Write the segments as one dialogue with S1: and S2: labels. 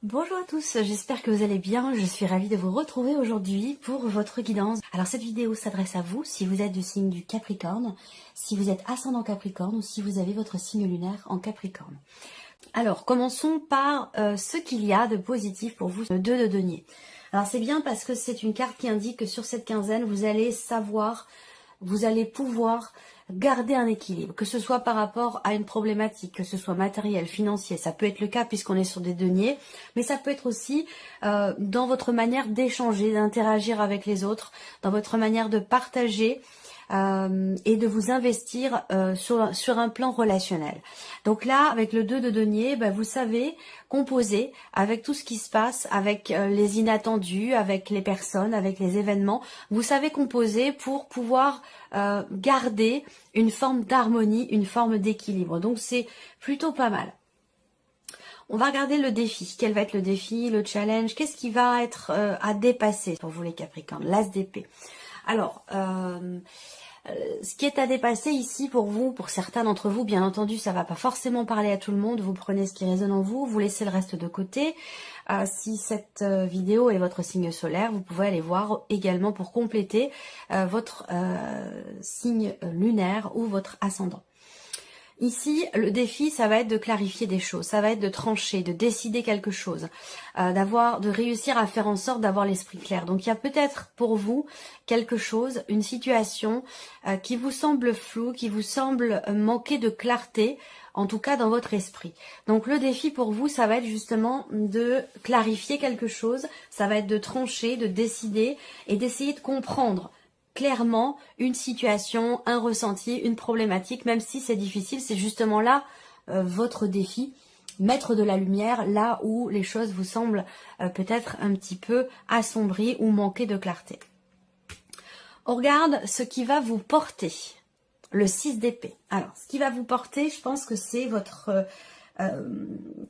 S1: Bonjour à tous, j'espère que vous allez bien. Je suis ravie de vous retrouver aujourd'hui pour votre guidance. Alors cette vidéo s'adresse à vous si vous êtes du signe du Capricorne, si vous êtes ascendant Capricorne ou si vous avez votre signe lunaire en Capricorne. Alors commençons par ce qu'il y a de positif pour vous, le 2 de denier. Alors c'est bien parce que c'est une carte qui indique que sur cette quinzaine, vous allez savoir, vous allez pouvoir garder un équilibre, que ce soit par rapport à une problématique, que ce soit matériel, financier, ça peut être le cas puisqu'on est sur des deniers, mais ça peut être aussi dans votre manière d'échanger, d'interagir avec les autres, dans votre manière de partager et de vous investir sur un plan relationnel. Donc là, avec le 2 de denier, vous savez composer avec tout ce qui se passe, avec les inattendus, avec les personnes, avec les événements. Vous savez composer pour pouvoir garder une forme d'harmonie, une forme d'équilibre. Donc c'est plutôt pas mal. On va regarder le défi. Quel va être le défi, le challenge? Qu'est-ce qui va être à dépasser pour vous les Capricornes? L'As d'épée. Alors, ce qui est à dépasser ici pour vous, pour certains d'entre vous, bien entendu, ça va pas forcément parler à tout le monde. Vous prenez ce qui résonne en vous, vous laissez le reste de côté. Si cette vidéo est votre signe solaire, vous pouvez aller voir également pour compléter votre signe lunaire ou votre ascendant. Ici, le défi, ça va être de clarifier des choses, ça va être de trancher, de décider quelque chose, de réussir à faire en sorte d'avoir l'esprit clair. Donc il y a peut-être pour vous quelque chose, une situation qui vous semble floue, qui vous semble manquer de clarté, en tout cas dans votre esprit. Donc le défi pour vous, ça va être justement de clarifier quelque chose, ça va être de trancher, de décider et d'essayer de comprendre clairement une situation, un ressenti, une problématique, même si c'est difficile, c'est justement là votre défi, mettre de la lumière là où les choses vous semblent peut-être un petit peu assombries ou manquer de clarté. On regarde ce qui va vous porter, le 6 d'épée. Alors, ce qui va vous porter, je pense que c'est votre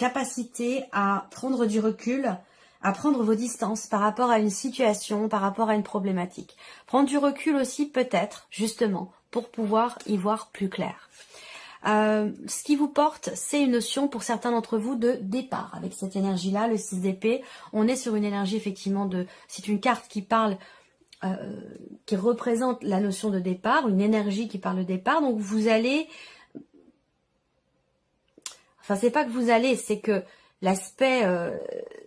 S1: capacité à prendre du recul, à prendre vos distances par rapport à une situation, par rapport à une problématique. Prendre du recul aussi peut-être, justement, pour pouvoir y voir plus clair. Ce qui vous porte, c'est une notion pour certains d'entre vous de départ. Avec cette énergie-là, le 6 d'épée, on est sur une énergie effectivement de... C'est une carte qui parle... qui représente la notion de départ, une énergie qui parle de départ. Donc vous allez... Enfin, c'est pas que vous allez, c'est que l'aspect,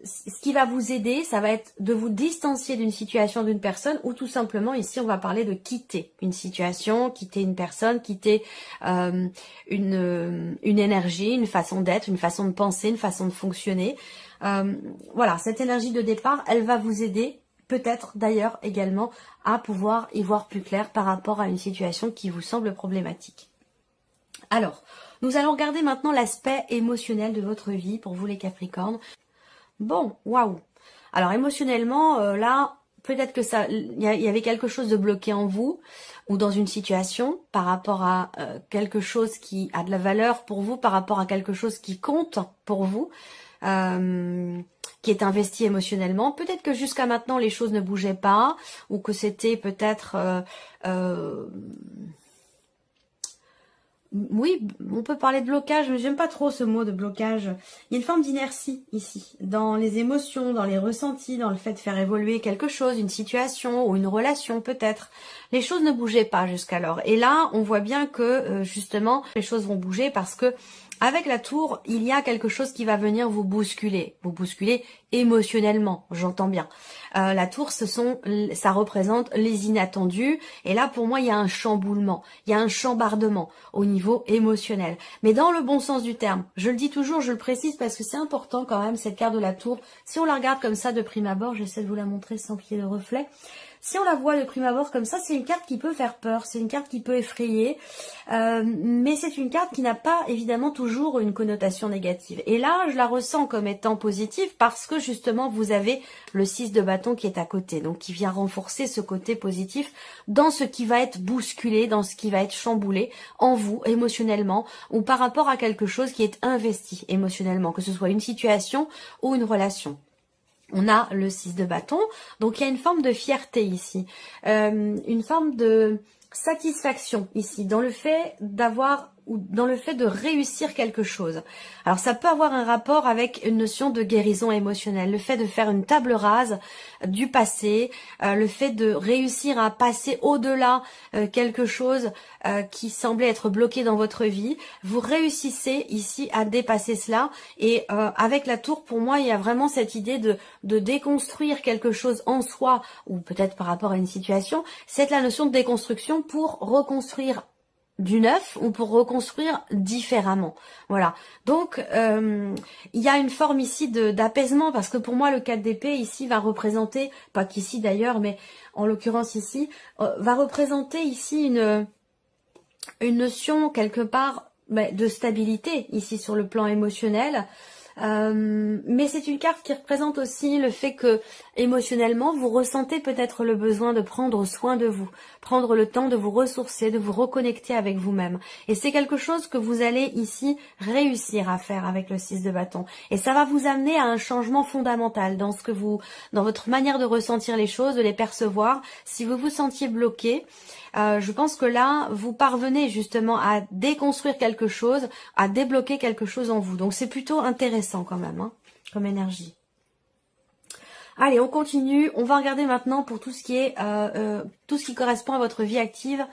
S1: ce qui va vous aider, ça va être de vous distancier d'une situation, d'une personne, ou tout simplement, ici, on va parler de quitter une situation, quitter une personne, quitter une énergie, une façon d'être, une façon de penser, une façon de fonctionner. Voilà, cette énergie de départ, elle va vous aider, peut-être d'ailleurs également, à pouvoir y voir plus clair par rapport à une situation qui vous semble problématique. Alors, nous allons regarder maintenant l'aspect émotionnel de votre vie pour vous les Capricornes. Bon, waouh. Alors émotionnellement, là, peut-être que ça, il y avait quelque chose de bloqué en vous ou dans une situation par rapport à quelque chose qui a de la valeur pour vous, par rapport à quelque chose qui compte pour vous, qui est investi émotionnellement. Peut-être que jusqu'à maintenant les choses ne bougeaient pas ou que c'était peut-être oui, on peut parler de blocage, mais j'aime pas trop ce mot de blocage. Il y a une forme d'inertie ici, dans les émotions, dans les ressentis, dans le fait de faire évoluer quelque chose, une situation ou une relation peut-être. Les choses ne bougeaient pas jusqu'alors. Et là, on voit bien que justement, les choses vont bouger parce que avec la tour, il y a quelque chose qui va venir vous bousculer émotionnellement, j'entends bien. La tour, ça représente les inattendus, et là pour moi il y a un chamboulement, il y a un chambardement au niveau émotionnel, mais dans le bon sens du terme. Je le dis toujours, je le précise parce que c'est important quand même cette carte de la tour. Si on la regarde comme ça de prime abord, j'essaie de vous la montrer sans qu'il y ait de reflet. Si on la voit de prime abord comme ça, c'est une carte qui peut faire peur, c'est une carte qui peut effrayer, mais c'est une carte qui n'a pas évidemment toujours une connotation négative. Et là, je la ressens comme étant positive parce que justement, vous avez le 6 de bâton qui est à côté, donc qui vient renforcer ce côté positif dans ce qui va être bousculé, dans ce qui va être chamboulé en vous, émotionnellement, ou par rapport à quelque chose qui est investi émotionnellement, que ce soit une situation ou une relation. On a le 6 de bâton, donc il y a une forme de fierté ici, une forme de satisfaction ici, dans le fait d'avoir dans le fait de réussir quelque chose. Alors ça peut avoir un rapport avec une notion de guérison émotionnelle, le fait de faire une table rase du passé, le fait de réussir à passer au-delà quelque chose qui semblait être bloqué dans votre vie. Vous réussissez ici à dépasser cela, et avec la tour, pour moi, il y a vraiment cette idée de déconstruire quelque chose en soi, ou peut-être par rapport à une situation. C'est la notion de déconstruction pour reconstruire du neuf ou pour reconstruire différemment. Voilà. Donc, il y a une forme ici d'apaisement, parce que pour moi, le 4 d'épée ici va représenter, pas qu'ici d'ailleurs, mais en l'occurrence ici, va représenter ici une notion quelque part de stabilité ici sur le plan émotionnel. Mais c'est une carte qui représente aussi le fait que émotionnellement vous ressentez peut-être le besoin de prendre soin de vous, prendre le temps de vous ressourcer, de vous reconnecter avec vous-même, et c'est quelque chose que vous allez ici réussir à faire avec le 6 de bâton, et ça va vous amener à un changement fondamental dans dans votre manière de ressentir les choses, de les percevoir. Si vous vous sentiez bloqué, je pense que là, vous parvenez justement à déconstruire quelque chose, à débloquer quelque chose en vous. Donc c'est plutôt intéressant quand même, hein, comme énergie. Allez, on continue. On va regarder maintenant pour tout ce qui est tout ce qui correspond à votre vie active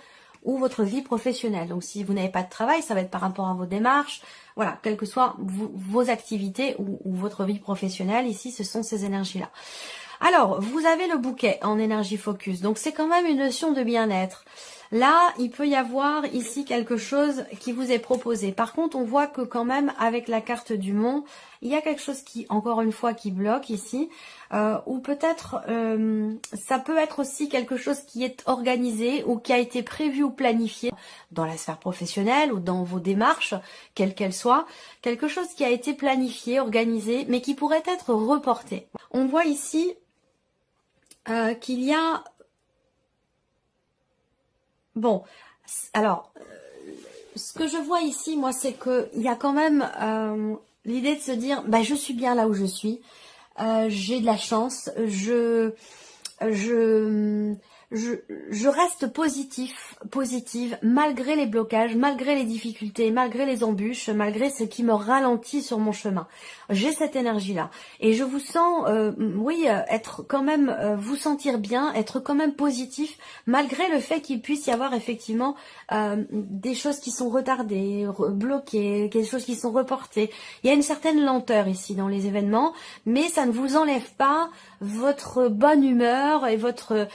S1: ou votre vie professionnelle. Donc si vous n'avez pas de travail, ça va être par rapport à vos démarches. Voilà, quelles que soient vos activités ou votre vie professionnelle, ici ce sont ces énergies-là. Alors, vous avez le bouquet en énergie focus, donc c'est quand même une notion de bien-être. Là, il peut y avoir ici quelque chose qui vous est proposé. Par contre, on voit que quand même, avec la carte du mont, il y a quelque chose qui, encore une fois, qui bloque ici. Ou peut-être, ça peut être aussi quelque chose qui est organisé ou qui a été prévu ou planifié dans la sphère professionnelle ou dans vos démarches, quelles qu'elles soient. Quelque chose qui a été planifié, organisé, mais qui pourrait être reporté. On voit ici qu'il y a... Bon, alors, ce que je vois ici, moi, c'est qu'il y a quand même l'idée de se dire, bah, je suis bien là où je suis, j'ai de la chance, je reste positive, malgré les blocages, malgré les difficultés, malgré les embûches, malgré ce qui me ralentit sur mon chemin. J'ai cette énergie-là. Et je vous sens, être quand même, vous sentir bien, être quand même positif, malgré le fait qu'il puisse y avoir effectivement des choses qui sont retardées, bloquées, des choses qui sont reportées. Il y a une certaine lenteur ici dans les événements, mais ça ne vous enlève pas votre bonne humeur et votre...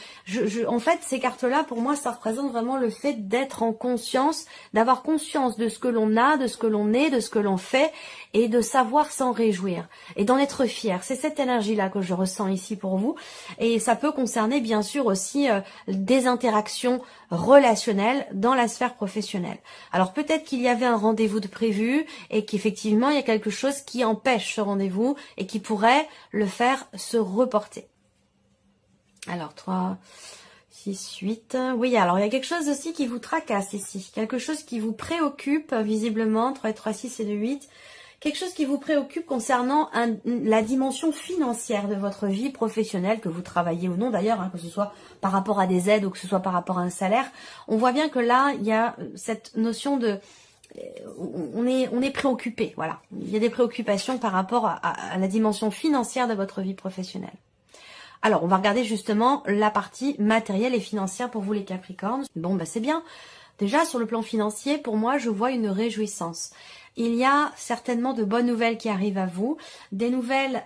S1: En fait, ces cartes-là, pour moi, ça représente vraiment le fait d'être en conscience, d'avoir conscience de ce que l'on a, de ce que l'on est, de ce que l'on fait, et de savoir s'en réjouir, et d'en être fier. C'est cette énergie-là que je ressens ici pour vous, et ça peut concerner, bien sûr, aussi des interactions relationnelles dans la sphère professionnelle. Alors, peut-être qu'il y avait un rendez-vous de prévu, et qu'effectivement, il y a quelque chose qui empêche ce rendez-vous, et qui pourrait le faire se reporter. Alors, 3, 6, 8. Oui, alors il y a quelque chose aussi qui vous tracasse ici. Quelque chose qui vous préoccupe, visiblement. 3, 3, 6 et 2, 8. Quelque chose qui vous préoccupe concernant la dimension financière de votre vie professionnelle, que vous travaillez ou non d'ailleurs, hein, que ce soit par rapport à des aides ou que ce soit par rapport à un salaire. On voit bien que là, il y a cette notion de... On est préoccupé, voilà. Il y a des préoccupations par rapport à la dimension financière de votre vie professionnelle. Alors, on va regarder justement la partie matérielle et financière pour vous les Capricornes. Bon, bah c'est bien. Déjà, sur le plan financier, pour moi, je vois une réjouissance. Il y a certainement de bonnes nouvelles qui arrivent à vous, des nouvelles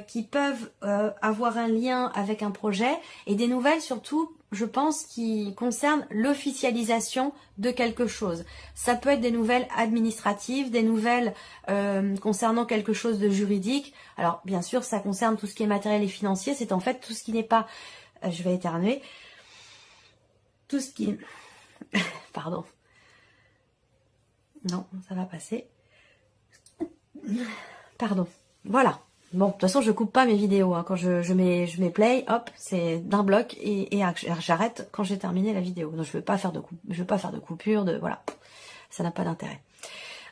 S1: qui peuvent avoir un lien avec un projet, et des nouvelles surtout, je pense, qui concernent l'officialisation de quelque chose. Ça peut être des nouvelles administratives, des nouvelles concernant quelque chose de juridique. Alors, bien sûr, ça concerne tout ce qui est matériel et financier. C'est en fait tout ce qui n'est pas... je vais éternuer. Tout ce qui... Pardon. Non, ça va passer. Pardon. Voilà. Bon, de toute façon, je coupe pas mes vidéos. Hein. Quand je mets play, hop, c'est d'un bloc et j'arrête quand j'ai terminé la vidéo. Donc, je veux pas faire de coupure, voilà. Ça n'a pas d'intérêt.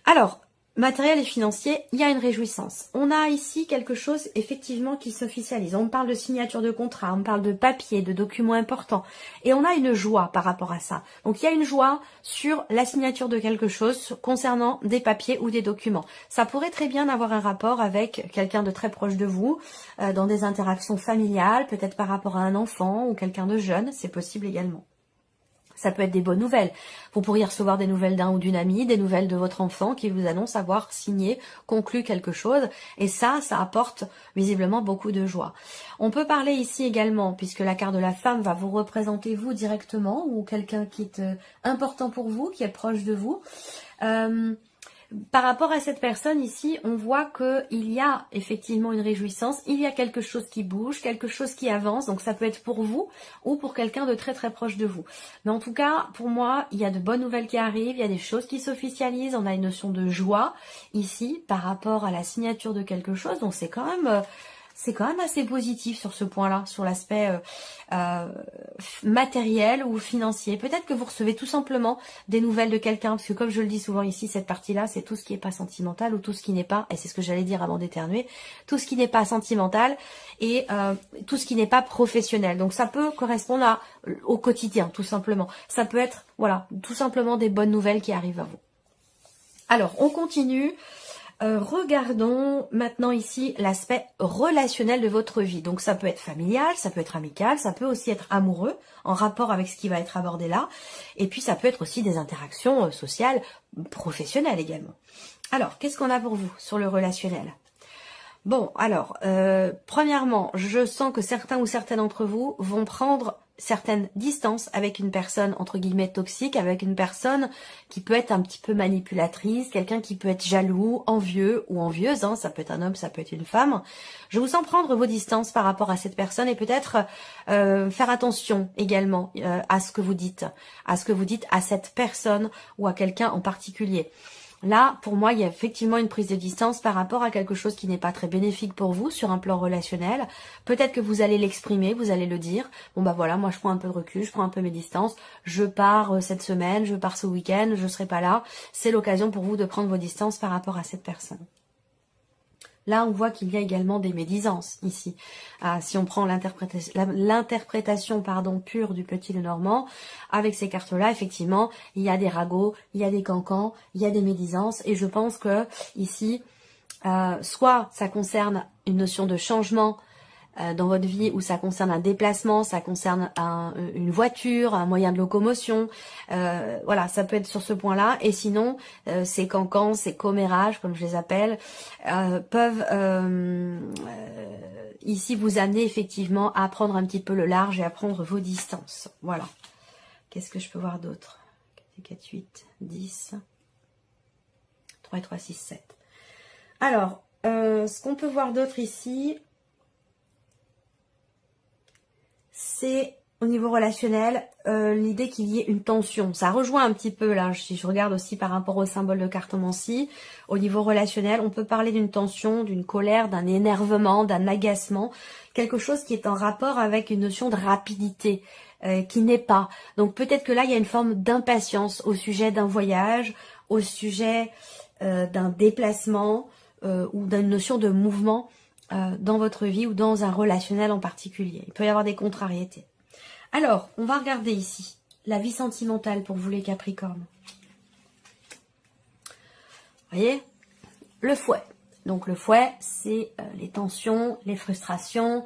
S1: Alors, matériel et financier, il y a une réjouissance. On a ici quelque chose effectivement qui s'officialise. On parle de signature de contrat, on parle de papier, de documents importants. Et on a une joie par rapport à ça. Donc il y a une joie sur la signature de quelque chose concernant des papiers ou des documents. Ça pourrait très bien avoir un rapport avec quelqu'un de très proche de vous, dans des interactions familiales, peut-être par rapport à un enfant ou quelqu'un de jeune, c'est possible également. Ça peut être des bonnes nouvelles. Vous pourriez recevoir des nouvelles d'un ou d'une amie, des nouvelles de votre enfant qui vous annonce avoir signé, conclu quelque chose. Et ça apporte visiblement beaucoup de joie. On peut parler ici également, puisque la carte de la femme va vous représenter vous directement ou quelqu'un qui est important pour vous, qui est proche de vous. Par rapport à cette personne ici, on voit qu'il y a effectivement une réjouissance, il y a quelque chose qui bouge, quelque chose qui avance, donc ça peut être pour vous ou pour quelqu'un de très très proche de vous. Mais en tout cas, pour moi, il y a de bonnes nouvelles qui arrivent, il y a des choses qui s'officialisent, on a une notion de joie ici par rapport à la signature de quelque chose, donc c'est quand même assez positif sur ce point-là, sur l'aspect matériel ou financier. Peut-être que vous recevez tout simplement des nouvelles de quelqu'un, parce que comme je le dis souvent ici, cette partie-là, c'est tout ce qui n'est pas sentimental ou tout ce qui n'est pas, et c'est ce que j'allais dire avant d'éternuer, tout ce qui n'est pas sentimental et tout ce qui n'est pas professionnel. Donc ça peut correspondre au quotidien, tout simplement. Ça peut être, voilà, tout simplement des bonnes nouvelles qui arrivent à vous. Alors, on continue. Regardons maintenant ici l'aspect relationnel de votre vie. Donc ça peut être familial, ça peut être amical, ça peut aussi être amoureux, en rapport avec ce qui va être abordé là. Et puis ça peut être aussi des interactions sociales, professionnelles également. Alors, qu'est-ce qu'on a pour vous sur le relationnel ? Bon, alors, premièrement, je sens que certains ou certaines d'entre vous vont prendre certaines distances avec une personne, entre guillemets, toxique, avec une personne qui peut être un petit peu manipulatrice, quelqu'un qui peut être jaloux, envieux ou envieuse, hein, ça peut être un homme, ça peut être une femme. Je vous sens prendre vos distances par rapport à cette personne et peut-être faire attention également à ce que vous dites à cette personne ou à quelqu'un en particulier. Là, pour moi, il y a effectivement une prise de distance par rapport à quelque chose qui n'est pas très bénéfique pour vous sur un plan relationnel. Peut-être que vous allez l'exprimer, vous allez le dire. Bon bah voilà, moi je prends un peu de recul, je prends un peu mes distances. Je pars cette semaine, je pars ce week-end, je serai pas là. C'est l'occasion pour vous de prendre vos distances par rapport à cette personne. Là, on voit qu'il y a également des médisances ici. Si on prend l'interprétation pure du Petit Lenormand, avec ces cartes-là, effectivement, il y a des ragots, il y a des cancans, il y a des médisances. Et je pense que ici, soit ça concerne une notion de changement dans votre vie, où ça concerne un déplacement, ça concerne une voiture, un moyen de locomotion, voilà, ça peut être sur ce point-là. Et sinon, ces cancans, ces commérages, comme je les appelle, peuvent ici vous amener effectivement à prendre un petit peu le large et à prendre vos distances. Voilà. Qu'est-ce que je peux voir d'autre? 4, 8, 10, 3 et 3, 6, 7. Alors, ce qu'on peut voir d'autre ici, c'est au niveau relationnel, l'idée qu'il y ait une tension. Ça rejoint un petit peu, là, si je regarde aussi par rapport au symbole de cartomancie, au niveau relationnel, on peut parler d'une tension, d'une colère, d'un énervement, d'un agacement, quelque chose qui est en rapport avec une notion de rapidité, qui n'est pas. Donc peut-être que là, il y a une forme d'impatience au sujet d'un voyage, au sujet d'un déplacement ou d'une notion de mouvement dans votre vie ou dans un relationnel en particulier. Il peut y avoir des contrariétés. Alors, on va regarder ici la vie sentimentale pour vous les Capricornes. Vous voyez, le fouet. Donc le fouet, c'est les tensions, les frustrations,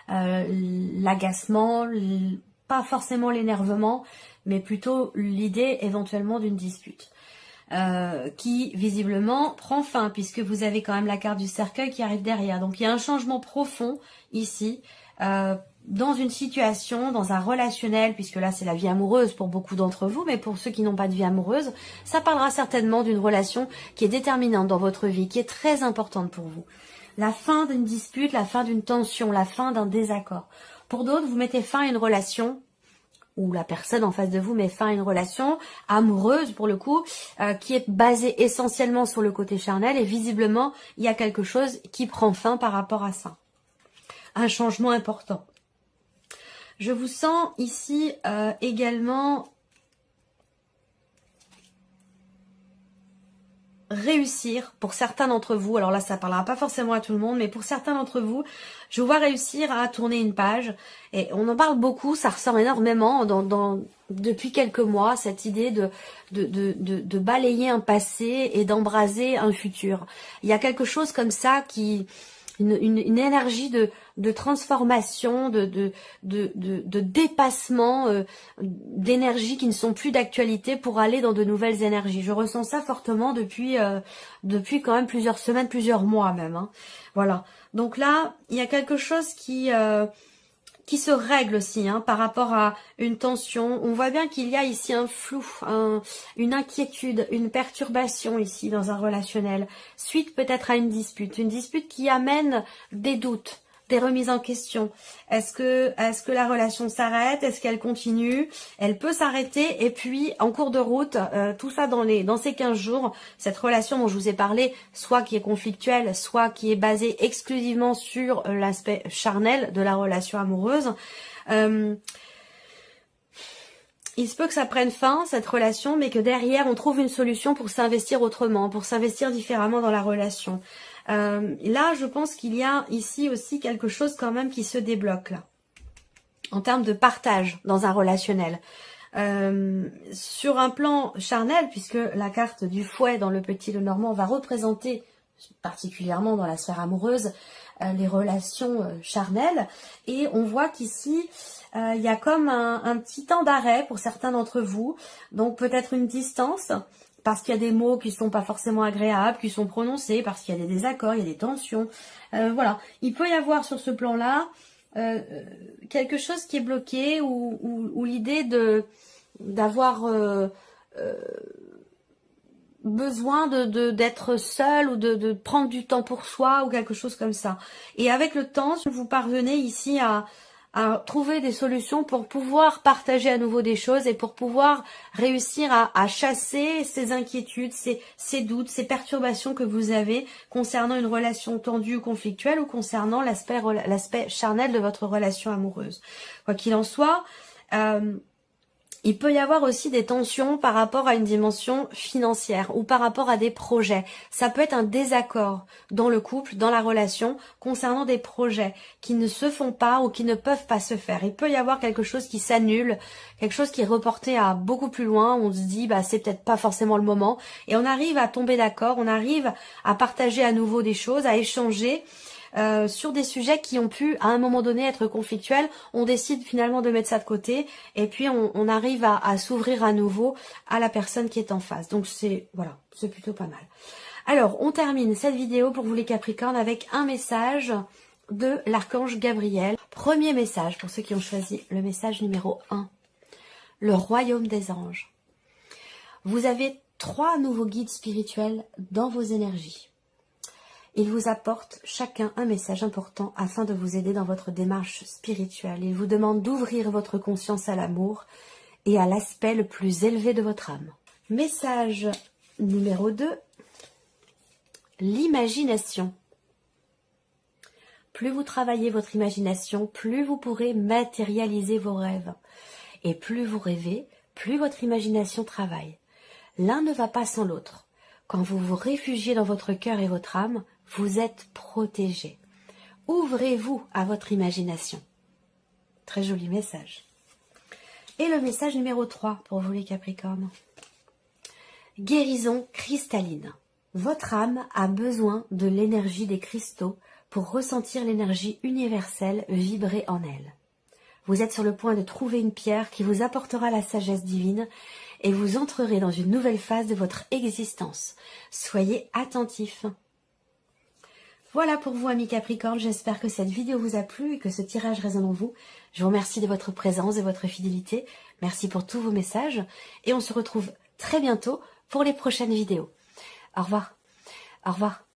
S1: l'agacement, pas forcément l'énervement, mais plutôt l'idée éventuellement d'une dispute. Qui visiblement prend fin, puisque vous avez quand même la carte du cercueil qui arrive derrière. Donc il y a un changement profond ici, dans une situation, dans un relationnel, puisque là c'est la vie amoureuse pour beaucoup d'entre vous, mais pour ceux qui n'ont pas de vie amoureuse, ça parlera certainement d'une relation qui est déterminante dans votre vie, qui est très importante pour vous. La fin d'une dispute, la fin d'une tension, la fin d'un désaccord. Pour d'autres, vous mettez fin à une relation, ou la personne en face de vous met fin à une relation amoureuse pour le coup, qui est basée essentiellement sur le côté charnel, et visiblement il y a quelque chose qui prend fin par rapport à ça. Un changement important. Je vous sens ici également réussir, pour certains d'entre vous, alors là ça parlera pas forcément à tout le monde, mais pour certains d'entre vous, je vous vois réussir à tourner une page, et on en parle beaucoup, ça ressort énormément depuis quelques mois, cette idée de balayer un passé et d'embraser un futur. Il y a quelque chose comme ça une énergie de transformation, de dépassement d'énergies qui ne sont plus d'actualité pour aller dans de nouvelles énergies. Je ressens ça fortement depuis quand même plusieurs semaines, plusieurs mois même. Hein. Voilà. Donc là, il y a quelque chose qui se règle aussi hein, par rapport à une tension. On voit bien qu'il y a ici un flou, une inquiétude, une perturbation ici dans un relationnel, suite peut-être à une dispute qui amène des doutes, des remises en question. Est-ce que la relation s'arrête? Est-ce qu'elle continue? Elle peut s'arrêter et puis en cours de route, tout ça dans ces 15 jours, cette relation dont je vous ai parlé, soit qui est conflictuelle, soit qui est basée exclusivement sur l'aspect charnel de la relation amoureuse, il se peut que ça prenne fin, cette relation, mais que derrière, on trouve une solution pour s'investir autrement, pour s'investir différemment dans la relation. Là, je pense qu'il y a ici aussi quelque chose quand même qui se débloque, là, en termes de partage dans un relationnel. Sur un plan charnel, puisque la carte du fouet dans le Petit Lenormand va représenter, particulièrement dans la sphère amoureuse, les relations charnelles, et on voit qu'ici, il y a comme un petit temps d'arrêt pour certains d'entre vous, donc peut-être une distance, parce qu'il y a des mots qui ne sont pas forcément agréables, qui sont prononcés, parce qu'il y a des désaccords, il y a des tensions. Voilà, il peut y avoir sur ce plan-là quelque chose qui est bloqué, ou l'idée d'avoir besoin d'être seul, ou de prendre du temps pour soi, ou quelque chose comme ça. Et avec le temps, vous parvenez ici à trouver des solutions pour pouvoir partager à nouveau des choses et pour pouvoir réussir à chasser ces inquiétudes, ces doutes, ces perturbations que vous avez concernant une relation tendue ou conflictuelle, ou concernant l'aspect charnel de votre relation amoureuse. Quoi qu'il en soit, il peut y avoir aussi des tensions par rapport à une dimension financière ou par rapport à des projets. Ça peut être un désaccord dans le couple, dans la relation, concernant des projets qui ne se font pas ou qui ne peuvent pas se faire. Il peut y avoir quelque chose qui s'annule, quelque chose qui est reporté à beaucoup plus loin. On se dit, bah c'est peut-être pas forcément le moment. Et on arrive à tomber d'accord, on arrive à partager à nouveau des choses, à échanger. Sur des sujets qui ont pu à un moment donné être conflictuels, on décide finalement de mettre ça de côté et puis on arrive à s'ouvrir à nouveau à la personne qui est en face. Donc voilà, c'est plutôt pas mal. Alors on termine cette vidéo pour vous les Capricornes avec un message de l'archange Gabriel. Premier message pour ceux qui ont choisi le message numéro 1, le royaume des anges. Vous avez 3 nouveaux guides spirituels dans vos énergies. Ils vous apportent chacun un message important afin de vous aider dans votre démarche spirituelle. Ils vous demandent d'ouvrir votre conscience à l'amour et à l'aspect le plus élevé de votre âme. Message numéro 2, l'imagination. Plus vous travaillez votre imagination, plus vous pourrez matérialiser vos rêves. Et plus vous rêvez, plus votre imagination travaille. L'un ne va pas sans l'autre. Quand vous vous réfugiez dans votre cœur et votre âme, vous êtes protégé. Ouvrez-vous à votre imagination. Très joli message. Et le message numéro 3 pour vous les Capricornes. Guérison cristalline. Votre âme a besoin de l'énergie des cristaux pour ressentir l'énergie universelle vibrer en elle. Vous êtes sur le point de trouver une pierre qui vous apportera la sagesse divine et vous entrerez dans une nouvelle phase de votre existence. Soyez attentifs. Voilà pour vous, amis Capricorne. J'espère que cette vidéo vous a plu et que ce tirage résonne en vous. Je vous remercie de votre présence et de votre fidélité. Merci pour tous vos messages. Et on se retrouve très bientôt pour les prochaines vidéos. Au revoir. Au revoir.